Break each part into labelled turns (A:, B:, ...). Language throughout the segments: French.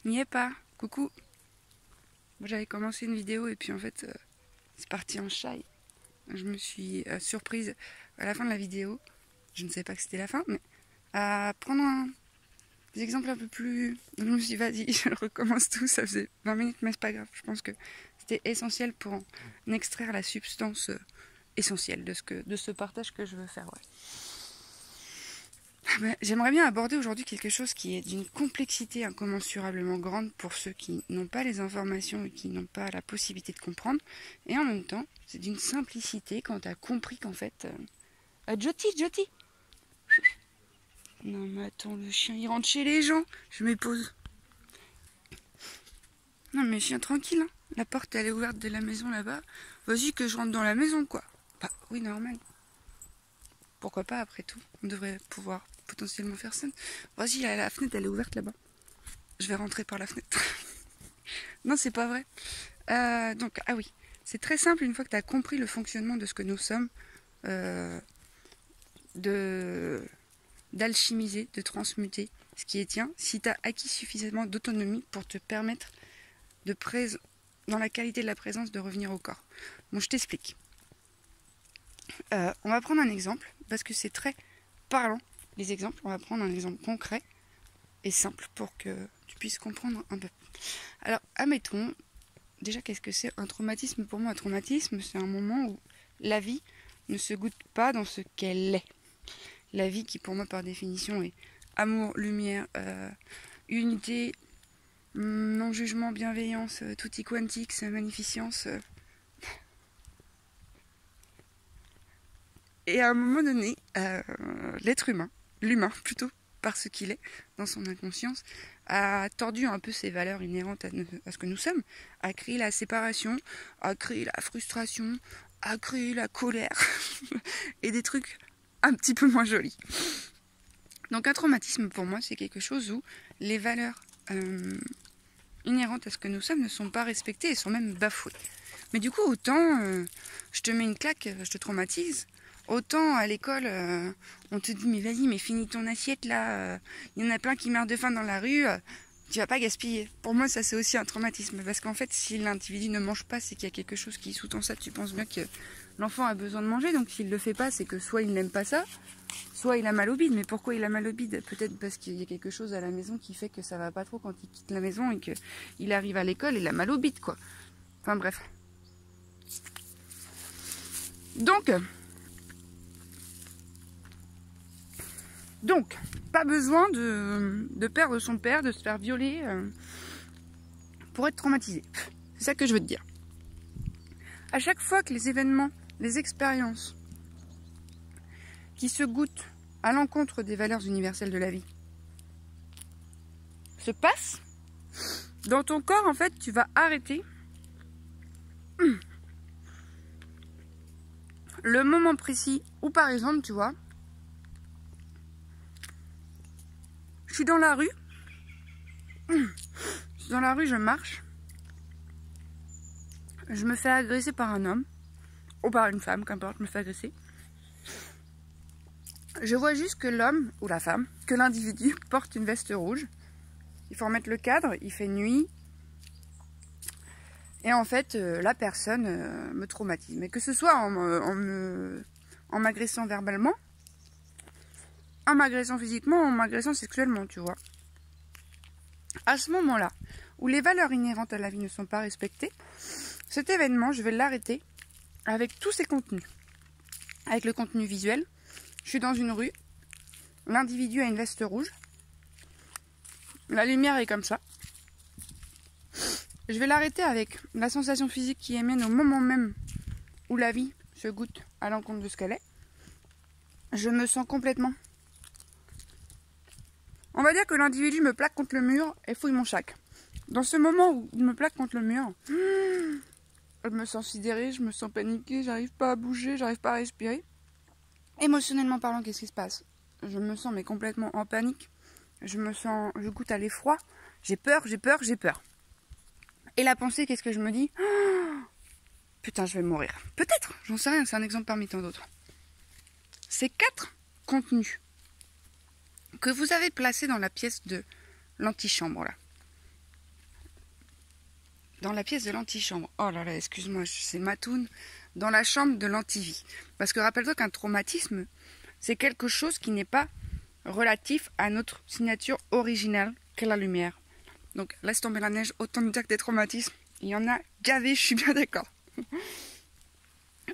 A: N'y est pas. Coucou. Moi, j'avais commencé une vidéo et puis en fait, c'est parti en chaille. Je me suis surprise à la fin de la vidéo. Je ne savais pas que c'était la fin, mais à prendre des exemples un peu plus... Je me suis dit, vas-y, je recommence tout. Ça faisait 20 minutes, mais c'est pas grave. Je pense que c'était essentiel pour en extraire la substance essentielle de ce partage que je veux faire. Ouais. J'aimerais bien aborder aujourd'hui quelque chose qui est d'une complexité incommensurablement grande pour ceux qui n'ont pas les informations et qui n'ont pas la possibilité de comprendre. Et en même temps, c'est d'une simplicité quand tu as compris qu'en fait... Jyoti, Jyoti! Non mais attends, le chien il rentre chez les gens. Je m'épose. Non mais chien tranquille, hein. La porte elle est ouverte de la maison là-bas. Vas-y que je rentre dans la maison quoi. Bah oui, normal. Pourquoi pas après tout? On devrait pouvoir potentiellement faire ça. Vas-y, la fenêtre elle est ouverte là-bas. Je vais rentrer par la fenêtre. Non, c'est pas vrai. Donc, ah oui, c'est très simple une fois que tu as compris le fonctionnement de ce que nous sommes, d'alchimiser, de transmuter ce qui est tien, si tu as acquis suffisamment d'autonomie pour te permettre dans la qualité de la présence de revenir au corps. Bon, je t'explique. On va prendre un exemple, parce que c'est très parlant, les exemples. On va prendre un exemple concret et simple pour que tu puisses comprendre un peu. Alors, admettons, déjà, qu'est-ce que c'est un traumatisme? Pour moi, un traumatisme, c'est un moment où la vie ne se goûte pas dans ce qu'elle est. La vie qui, pour moi, par définition, est amour, lumière, unité, non-jugement, bienveillance, tutti quantix, magnificence. Et à un moment donné, l'être humain, l'humain plutôt, par ce qu'il est, dans son inconscience, a tordu un peu ses valeurs inhérentes à ce que nous sommes, a créé la séparation, a créé la frustration, a créé la colère, et des trucs un petit peu moins jolis. Donc un traumatisme pour moi, c'est quelque chose où les valeurs inhérentes à ce que nous sommes ne sont pas respectées et sont même bafouées. Mais du coup, autant je te mets une claque, je te traumatise, autant à l'école, on te dit mais vas-y, mais finis ton assiette là, il y en a plein qui meurent de faim dans la rue, tu vas pas gaspiller. Pour moi, ça c'est aussi un traumatisme, parce qu'en fait, si l'individu ne mange pas, c'est qu'il y a quelque chose qui sous-tend ça. Tu penses bien que l'enfant a besoin de manger, donc s'il le fait pas, c'est que soit il n'aime pas ça, soit il a mal au bide. Mais pourquoi il a mal au bide? Peut-être parce qu'il y a quelque chose à la maison qui fait que ça va pas trop quand il quitte la maison et qu'il arrive à l'école, il a mal au bide, quoi. Enfin bref. Donc, pas besoin de perdre son père, de se faire violer pour être traumatisé. C'est ça que je veux te dire. À chaque fois que les événements, les expériences qui se goûtent à l'encontre des valeurs universelles de la vie se passent, dans ton corps, en fait, tu vas arrêter le moment précis où, par exemple, tu vois, je suis dans la rue, je marche, je me fais agresser par un homme, ou par une femme, qu'importe, je me fais agresser. Je vois juste que l'homme, ou la femme, que l'individu porte une veste rouge. Il faut remettre le cadre, il fait nuit. Et en fait, la personne me traumatise. Mais que ce soit en m'agressant verbalement, en m'agressant physiquement, en m'agressant sexuellement, tu vois. À ce moment-là, où les valeurs inhérentes à la vie ne sont pas respectées, cet événement, je vais l'arrêter avec tous ses contenus. Avec le contenu visuel, je suis dans une rue, l'individu a une veste rouge, la lumière est comme ça. Je vais l'arrêter avec la sensation physique qui émane au moment même où la vie se goûte à l'encontre de ce qu'elle est. Je me sens complètement... On va dire que l'individu me plaque contre le mur et fouille mon sac. Dans ce moment où il me plaque contre le mur, je me sens sidérée, je me sens paniquée, j'arrive pas à bouger, j'arrive pas à respirer. Émotionnellement parlant, qu'est-ce qui se passe? Je me sens mais complètement en panique. Je goûte à l'effroi. J'ai peur. Et la pensée, qu'est-ce que je me dis? Putain, je vais mourir. Peut-être, j'en sais rien, c'est un exemple parmi tant d'autres. Ces 4 contenus que vous avez placés dans la pièce de l'antichambre, là, dans la pièce de l'antichambre. Oh là là, excuse-moi, c'est Matoun. Dans la chambre de l'antivie. Parce que rappelle-toi qu'un traumatisme, c'est quelque chose qui n'est pas relatif à notre signature originale qu'est la lumière. Donc laisse tomber la neige, autant de dire que des traumatismes, il y en a gavé, je suis bien d'accord.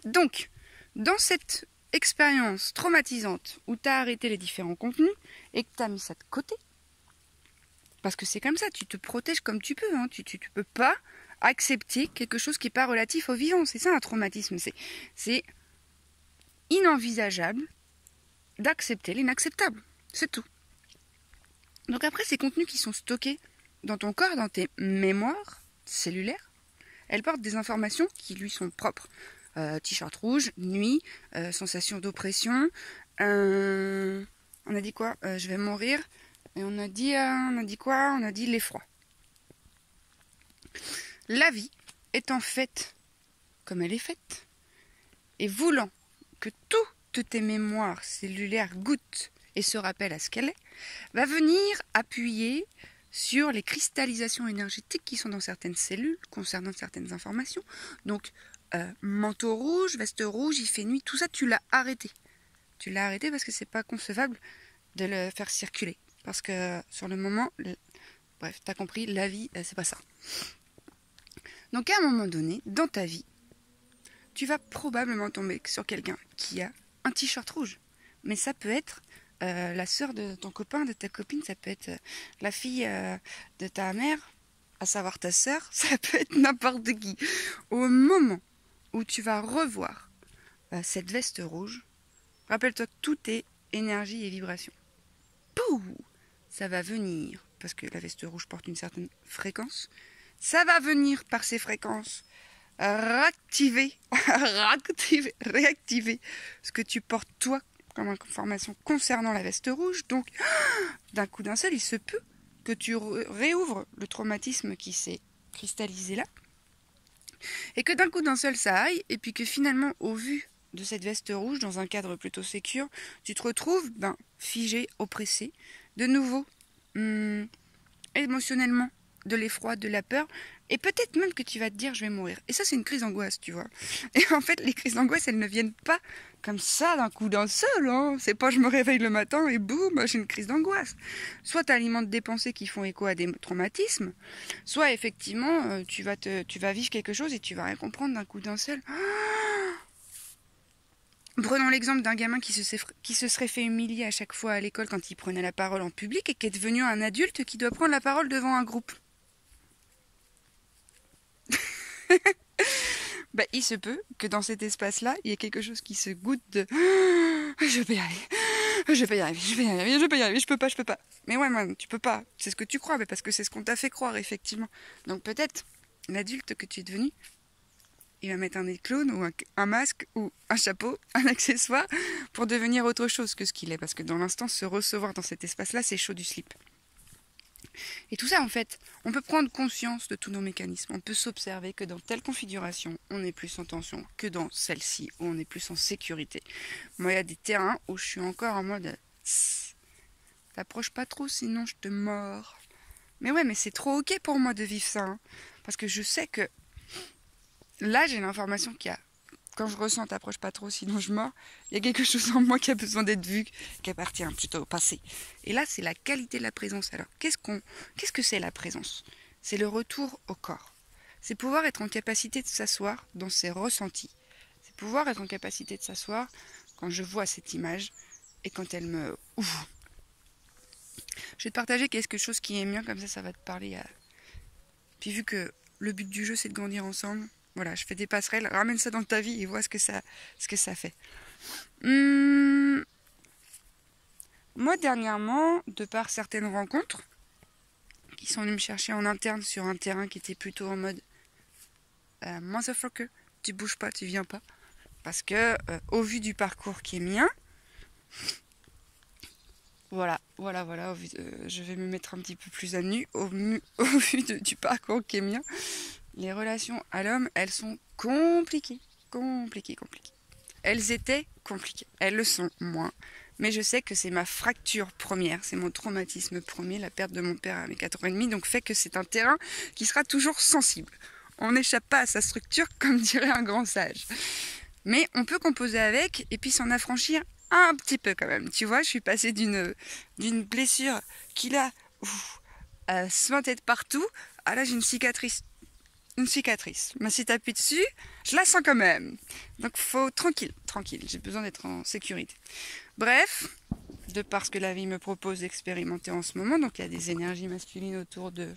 A: Donc, dans cette expérience traumatisante où tu as arrêté les différents contenus et que tu as mis ça de côté, parce que c'est comme ça, tu te protèges comme tu peux, hein, tu peux pas accepter quelque chose qui n'est pas relatif au vivant. C'est ça un traumatisme, c'est inenvisageable d'accepter l'inacceptable, c'est tout. Donc après, ces contenus qui sont stockés dans ton corps, dans tes mémoires cellulaires, elles portent des informations qui lui sont propres. T-shirt rouge, nuit, sensation d'oppression, on a dit quoi, je vais mourir, et on a dit quoi, on a dit l'effroi. La vie étant faite comme elle est faite, et voulant que toutes tes mémoires cellulaires goûtent et se rappellent à ce qu'elle est, va venir appuyer sur les cristallisations énergétiques qui sont dans certaines cellules concernant certaines informations. Donc, manteau rouge, veste rouge, il fait nuit, tout ça, tu l'as arrêté. Tu l'as arrêté parce que c'est pas concevable de le faire circuler. Parce que sur le moment, bref, t'as compris, la vie, c'est pas ça. Donc à un moment donné, dans ta vie, tu vas probablement tomber sur quelqu'un qui a un t-shirt rouge. Mais ça peut être la sœur de ton copain, de ta copine, ça peut être la fille de ta mère, à savoir ta sœur, ça peut être n'importe qui. Au moment où tu vas revoir cette veste rouge, rappelle-toi que tout est énergie et vibration. Pouh, ça va venir, parce que la veste rouge porte une certaine fréquence, ça va venir par ces fréquences réactiver ce que tu portes toi comme information concernant la veste rouge. Donc, d'un coup d'un seul, il se peut que tu réouvres le traumatisme qui s'est cristallisé là, et que d'un coup d'un seul ça aille, et puis que finalement, au vu de cette veste rouge, dans un cadre plutôt sécure, tu te retrouves figé, oppressé, de nouveau, émotionnellement, de l'effroi, de la peur, et peut-être même que tu vas te dire je vais mourir. Et ça, c'est une crise d'angoisse, tu vois. Et en fait, les crises d'angoisse, elles ne viennent pas comme ça d'un coup d'un seul, hein. C'est pas je me réveille le matin et boum, j'ai une crise d'angoisse. Soit tu alimentes des pensées qui font écho à des traumatismes, soit effectivement tu vas vivre quelque chose et tu vas rien comprendre d'un coup d'un seul. Prenons l'exemple d'un gamin qui se serait fait humilier à chaque fois à l'école quand il prenait la parole en public et qui est devenu un adulte qui doit prendre la parole devant un groupe. Il se peut que dans cet espace-là, il y ait quelque chose qui se goûte de je vais y arriver, je peux pas. Mais ouais, man, tu peux pas. C'est ce que tu crois, mais parce que c'est ce qu'on t'a fait croire, effectivement. Donc peut-être, l'adulte que tu es devenu, il va mettre un nez de clown ou un masque ou un chapeau, un accessoire pour devenir autre chose que ce qu'il est. Parce que dans l'instant, se recevoir dans cet espace-là, c'est chaud du slip. Et tout ça, en fait, on peut prendre conscience de tous nos mécanismes. On peut s'observer que dans telle configuration, on est plus en tension que dans celle-ci, où on est plus en sécurité. Moi, il y a des terrains où je suis encore en mode « T'approches pas trop, sinon je te mords. » Mais ouais, mais c'est trop ok pour moi de vivre ça. Hein, parce que je sais que là, j'ai l'information qu'il y a... Quand je ressens t'approches pas trop, sinon je mords, il y a quelque chose en moi qui a besoin d'être vu, qui appartient plutôt au passé. Et là, c'est la qualité de la présence. Alors, qu'est-ce que c'est la présence? C'est le retour au corps. C'est pouvoir être en capacité de s'asseoir dans ses ressentis. C'est pouvoir être en capacité de s'asseoir quand je vois cette image et quand elle me ouvre. Je vais te partager quelque chose qui est mien, comme ça va te parler. Puis vu que le but du jeu, c'est de grandir ensemble, voilà, je fais des passerelles, ramène ça dans ta vie et vois ce que ça fait. Moi, dernièrement, de par certaines rencontres qui sont venues me chercher en interne sur un terrain qui était plutôt en mode motherfucker, tu bouges pas, tu viens pas. Parce que, au vu du parcours qui est mien, voilà, je vais me mettre un petit peu plus à nu, au vu du parcours qui est mien. Les relations à l'homme, elles sont compliquées. Elles étaient compliquées. Elles le sont moins. Mais je sais que c'est ma fracture première, c'est mon traumatisme premier, la perte de mon père à mes 4 ans et demi, donc fait que c'est un terrain qui sera toujours sensible. On n'échappe pas à sa structure, comme dirait un grand sage. Mais on peut composer avec et puis s'en affranchir un petit peu quand même. Tu vois, je suis passée d'une blessure qui là se mentait de partout. Ah là, j'ai une cicatrice. Mais si t'appuies dessus, je la sens quand même. Donc faut tranquille. J'ai besoin d'être en sécurité. Bref, de par ce que la vie me propose d'expérimenter en ce moment, donc il y a des énergies masculines autour de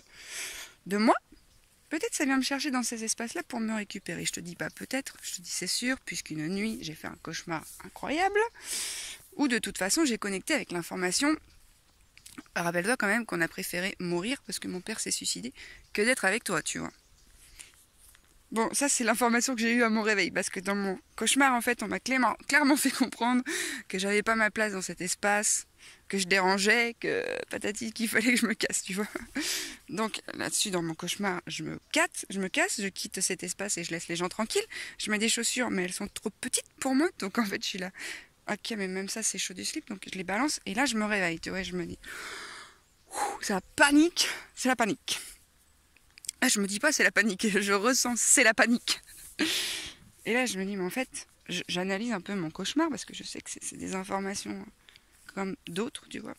A: moi. Peut-être ça vient me chercher dans ces espaces-là pour me récupérer. Je te dis pas peut-être, je te dis c'est sûr, puisqu'une nuit j'ai fait un cauchemar incroyable, où de toute façon j'ai connecté avec l'information. Rappelle-toi quand même qu'on a préféré mourir parce que mon père s'est suicidé que d'être avec toi, tu vois. Bon, ça c'est l'information que j'ai eue à mon réveil, parce que dans mon cauchemar, en fait, on m'a clairement fait comprendre que j'avais pas ma place dans cet espace, que je dérangeais, que patati, qu'il fallait que je me casse, tu vois. Donc là-dessus, dans mon cauchemar, je me casse, je quitte cet espace et je laisse les gens tranquilles. Je mets des chaussures, mais elles sont trop petites pour moi, donc en fait, je suis là. Ok, mais même ça, c'est chaud du slip, donc je les balance, et là, je me réveille, tu vois, je me dis, c'est la panique, c'est la panique. Ah, je me dis pas c'est la panique, je ressens c'est la panique. Et là je me dis mais en fait, j'analyse un peu mon cauchemar parce que je sais que c'est des informations comme d'autres, tu vois.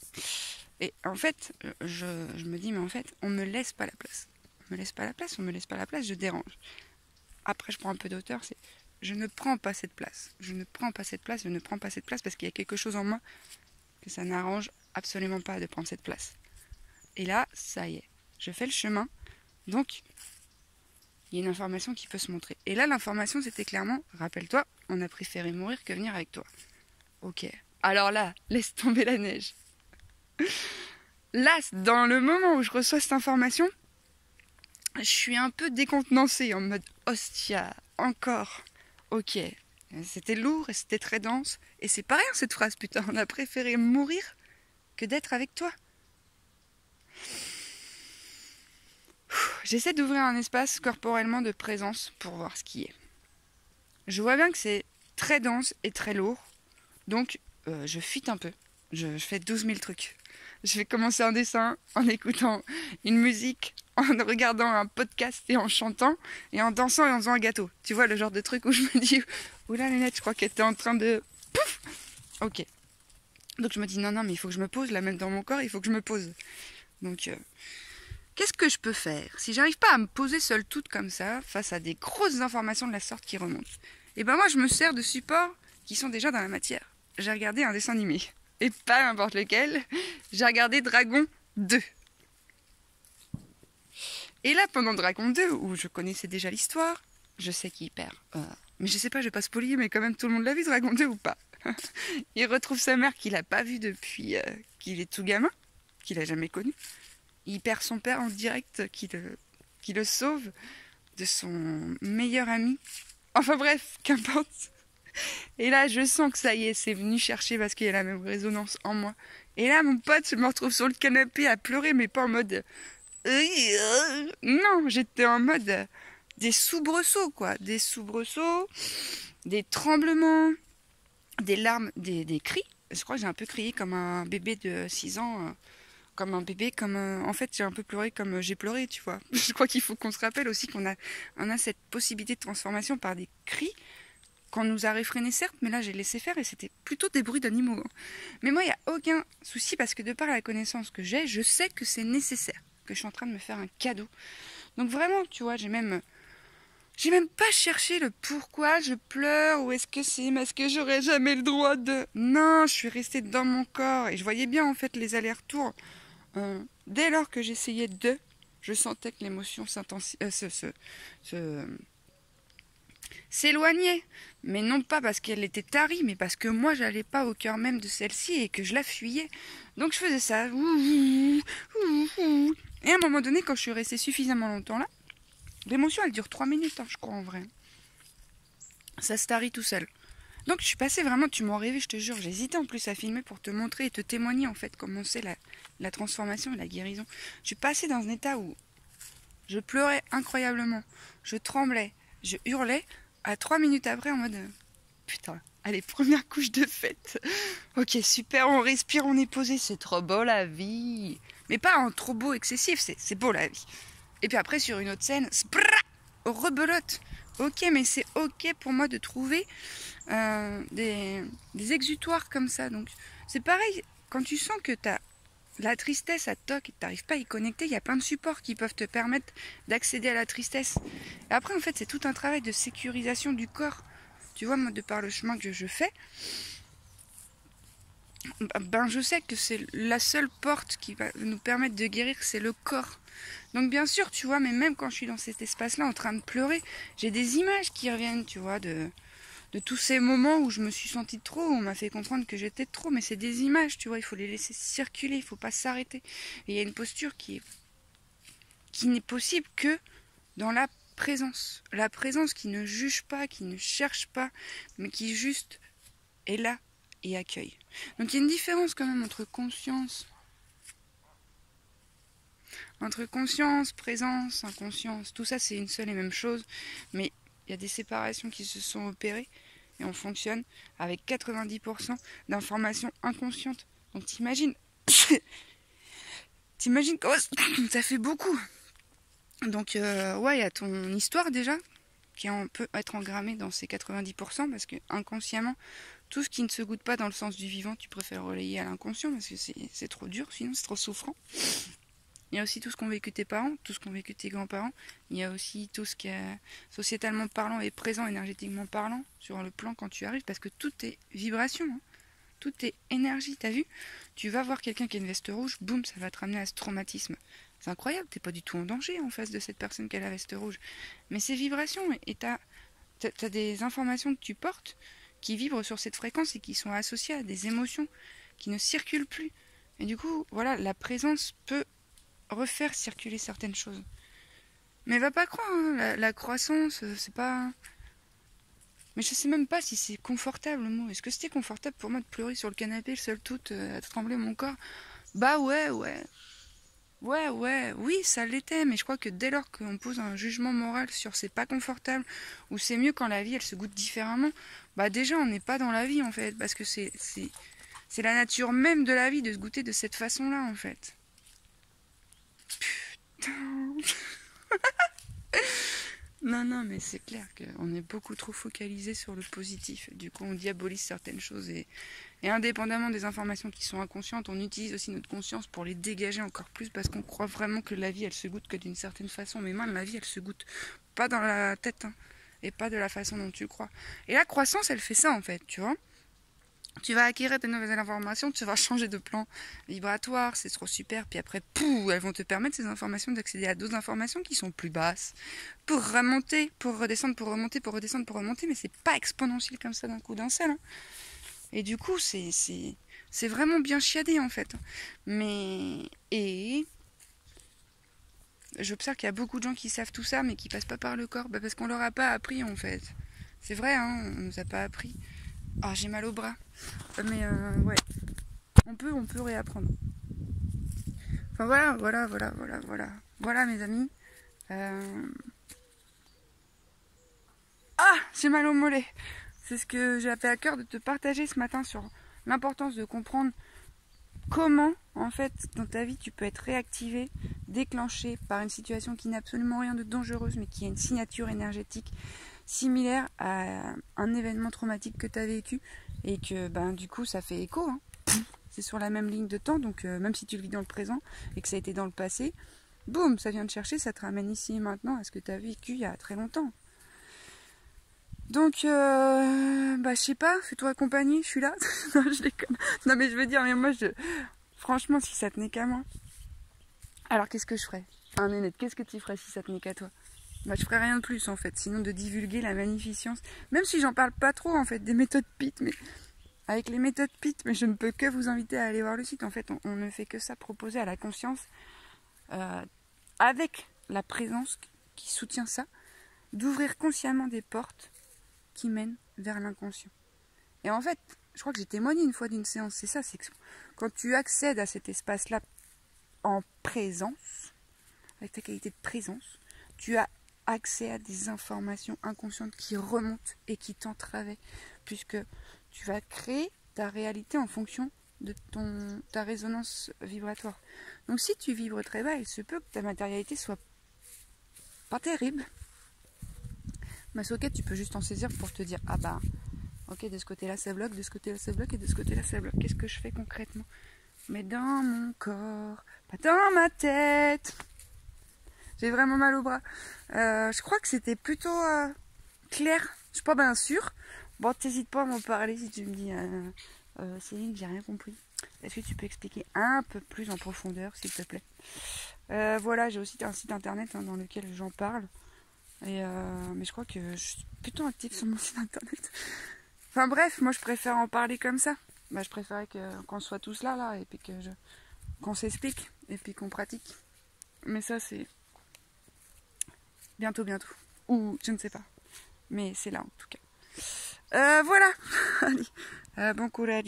A: Et en fait, je me dis mais en fait, on me laisse pas la place. On me laisse pas la place, je dérange. Après je prends un peu d'auteur, c'est je ne prends pas cette place. Je ne prends pas cette place parce qu'il y a quelque chose en moi que ça n'arrange absolument pas de prendre cette place. Et là, ça y est, je fais le chemin. Donc, il y a une information qui peut se montrer. Et là, l'information, c'était clairement, rappelle-toi, on a préféré mourir que venir avec toi. Ok. Alors là, laisse tomber la neige. Là, dans le moment où je reçois cette information, je suis un peu décontenancée, en mode, hostia, encore. Ok. C'était lourd et c'était très dense. Et c'est pas rien cette phrase, putain. On a préféré mourir que d'être avec toi. J'essaie d'ouvrir un espace corporellement de présence pour voir ce qui est. Je vois bien que c'est très dense et très lourd, donc je fuite un peu. Je fais 12 000 trucs. Je vais commencer un dessin en écoutant une musique, en regardant un podcast et en chantant, et en dansant et en faisant un gâteau. Tu vois le genre de truc où je me dis, oula Nénette, je crois qu'elle était en train de... Pouf. Ok. Donc je me dis, non, mais il faut que je me pose, là même dans mon corps, il faut que je me pose. Donc... qu'est-ce que je peux faire si j'arrive pas à me poser seule toute comme ça, face à des grosses informations de la sorte qui remontent? Et ben moi, je me sers de supports qui sont déjà dans la matière. J'ai regardé un dessin animé. Et pas n'importe lequel. J'ai regardé Dragon 2. Et là, pendant Dragon 2, où je connaissais déjà l'histoire, je sais qu'il perd. Mais je sais pas, je vais pas spoiler, mais quand même, tout le monde l'a vu, Dragon 2 ou pas? Il retrouve sa mère qu'il a pas vue depuis qu'il est tout gamin, qu'il a jamais connue. Il perd son père en direct qui le sauve de son meilleur ami. Enfin bref, qu'importe. Et là, je sens que ça y est, c'est venu chercher parce qu'il y a la même résonance en moi. Et là, mon pote, je me retrouve sur le canapé à pleurer, mais pas en mode... Non, j'étais en mode des soubresauts, quoi. Des soubresauts, des tremblements, des larmes, des cris. Je crois que j'ai un peu crié comme un bébé de 6 ans... comme un bébé, en fait j'ai un peu pleuré comme j'ai pleuré, tu vois. Je crois qu'il faut qu'on se rappelle aussi qu'on a cette possibilité de transformation par des cris qu'on nous a réfrénés certes, mais là j'ai laissé faire et c'était plutôt des bruits d'animaux. Mais moi il n'y a aucun souci parce que de par la connaissance que j'ai, je sais que c'est nécessaire, que je suis en train de me faire un cadeau. Donc vraiment, tu vois, j'ai même pas cherché le pourquoi je pleure ou est-ce que j'aurais jamais le droit de... Non, je suis restée dans mon corps et je voyais bien en fait les allers-retours. Dès lors que j'essayais je sentais que l'émotion s'éloignait. Mais non pas parce qu'elle était tarie, mais parce que moi, j'allais pas au cœur même de celle-ci et que je la fuyais. Donc je faisais ça. Et à un moment donné, quand je suis restée suffisamment longtemps là, l'émotion, elle dure 3 minutes, je crois, en vrai. Ça se tarit tout seul. Donc je suis passée vraiment, tu m'as rêvé, je te jure, j'hésitais en plus à filmer pour te montrer et te témoigner en fait comment c'est la transformation et la guérison. Je suis passée dans un état où je pleurais incroyablement, je tremblais, je hurlais, à 3 minutes après en mode putain, allez, première couche de fête. Ok, super, on respire, on est posé, c'est trop beau la vie. Mais pas en trop beau excessif, c'est beau la vie. Et puis après sur une autre scène, rebelote. Ok, mais c'est ok pour moi de trouver des exutoires comme ça. Donc c'est pareil, quand tu sens que tu as la tristesse à toc et que tu n'arrives pas à y connecter, il y a plein de supports qui peuvent te permettre d'accéder à la tristesse. Et après, en fait, c'est tout un travail de sécurisation du corps. Tu vois, moi, de par le chemin que je fais, ben, je sais que c'est la seule porte qui va nous permettre de guérir, c'est le corps. Donc bien sûr, tu vois, mais même quand je suis dans cet espace-là en train de pleurer, j'ai des images qui reviennent, tu vois, de tous ces moments où je me suis sentie trop, où on m'a fait comprendre que j'étais trop, mais c'est des images, tu vois, il faut les laisser circuler, il faut pas s'arrêter. Et il y a une posture qui n'est possible que dans la présence. La présence qui ne juge pas, qui ne cherche pas, mais qui juste est là et accueille. Donc il y a une différence quand même entre conscience, présence, inconscience. Tout ça c'est une seule et même chose, mais il y a des séparations qui se sont opérées et on fonctionne avec 90% d'informations inconscientes. Donc t'imagines comment ça fait beaucoup. Donc ouais, il y a ton histoire déjà qui peut être engrammée dans ces 90% parce que inconsciemment, tout ce qui ne se goûte pas dans le sens du vivant, tu préfères relayer à l'inconscient parce que c'est trop dur, sinon c'est trop souffrant. Il y a aussi tout ce qu'ont vécu tes parents, tout ce qu'ont vécu tes grands-parents. Il y a aussi tout ce qui est sociétalement parlant et présent, énergétiquement parlant, sur le plan quand tu arrives, parce que tout est vibration, hein. Tout est énergie, t'as vu? Tu vas voir quelqu'un qui a une veste rouge, boum, ça va te ramener à ce traumatisme. C'est incroyable, t'es pas du tout en danger en face de cette personne qui a la veste rouge. Mais c'est vibration, et t'as des informations que tu portes qui vibrent sur cette fréquence et qui sont associées à des émotions qui ne circulent plus. Et du coup, voilà, la présence peut refaire circuler certaines choses. Mais va pas croire, hein, la croissance, c'est pas... Mais je sais même pas si c'est confortable le mot. Est-ce que c'était confortable pour moi de pleurer sur le canapé, le seul tout, à trembler mon corps? Bah ouais. Oui, ça l'était, mais je crois que dès lors qu'on pose un jugement moral sur c'est pas confortable, ou c'est mieux quand la vie elle se goûte différemment, bah déjà on n'est pas dans la vie en fait, parce que c'est la nature même de la vie de se goûter de cette façon-là en fait. Putain. Non, mais c'est clair qu'on est beaucoup trop focalisé sur le positif. Du coup, on diabolise certaines choses et indépendamment des informations qui sont inconscientes, on utilise aussi notre conscience pour les dégager encore plus parce qu'on croit vraiment que la vie, elle se goûte que d'une certaine façon. Mais même la vie, elle se goûte pas dans la tête, hein, et pas de la façon dont tu crois. Et la croissance, elle fait ça en fait, tu vois. Tu vas acquérir de nouvelles informations, tu vas changer de plan vibratoire, c'est trop super. Puis après, pouf, elles vont te permettre ces informations d'accéder à d'autres informations qui sont plus basses. Pour remonter, pour redescendre, pour remonter, pour redescendre, pour remonter. Mais c'est pas exponentiel comme ça d'un coup d'un seul. Hein. Et du coup, c'est vraiment bien chiadé en fait. Et j'observe qu'il y a beaucoup de gens qui savent tout ça, mais qui passent pas par le corps. Bah parce qu'on leur a pas appris en fait. C'est vrai, hein, on nous a pas appris. Ah, j'ai mal au bras. Mais ouais, on peut réapprendre. Enfin voilà mes amis. Ah, j'ai mal au mollet. C'est ce que j'ai appelé à cœur de te partager ce matin sur l'importance de comprendre comment, en fait, dans ta vie, tu peux être réactivé, déclenché par une situation qui n'a absolument rien de dangereuse, mais qui a une signature énergétique similaire à un événement traumatique que tu as vécu et que ben du coup ça fait écho, hein. C'est sur la même ligne de temps, donc même si tu le vis dans le présent et que ça a été dans le passé, boum, ça vient te chercher, ça te ramène ici et maintenant à ce que tu as vécu il y a très longtemps. Donc bah je sais pas, fais-toi accompagner, je suis là. Non, je déconne. Non mais je veux dire, mais moi franchement si ça tenait qu'à moi, alors qu'est-ce que je ferais? Hein, Nénette, qu'est-ce que tu ferais si ça tenait qu'à toi? Bah, je ferais rien de plus en fait, sinon de divulguer la magnificence. Même si j'en parle pas trop en fait, des méthodes PIT, mais avec les méthodes PIT, mais je ne peux que vous inviter à aller voir le site. En fait, on ne fait que ça, proposer à la conscience, avec la présence qui soutient ça, d'ouvrir consciemment des portes qui mènent vers l'inconscient. Et en fait, je crois que j'ai témoigné une fois d'une séance, c'est ça, c'est que quand tu accèdes à cet espace-là en présence, avec ta qualité de présence, tu as accès à des informations inconscientes qui remontent et qui t'entravaient, puisque tu vas créer ta réalité en fonction de ta résonance vibratoire. Donc si tu vibres très bas, il se peut que ta matérialité soit pas terrible. Ma socket, tu peux juste t'en saisir pour te dire, ah bah, ok, de ce côté-là ça bloque, de ce côté-là ça bloque, et de ce côté-là ça bloque. Qu'est-ce que je fais concrètement? Mais dans mon corps, pas dans ma tête. J'ai vraiment mal au bras. Je crois que c'était plutôt clair. Je suis pas bien sûre. Bon, t'hésites pas à m'en parler si tu me dis, Céline, j'ai rien compris. Est-ce que tu peux expliquer un peu plus en profondeur, s'il te plaît? Voilà, j'ai aussi un site internet dans lequel j'en parle. Mais je crois que je suis plutôt active sur mon site internet. Enfin bref, moi je préfère en parler comme ça. Bah, je préférais qu'on soit tous là, et puis qu'on s'explique, et puis qu'on pratique. Mais ça, c'est bientôt. Ou je ne sais pas. Mais c'est là en tout cas. Voilà. Allez. Bon courage.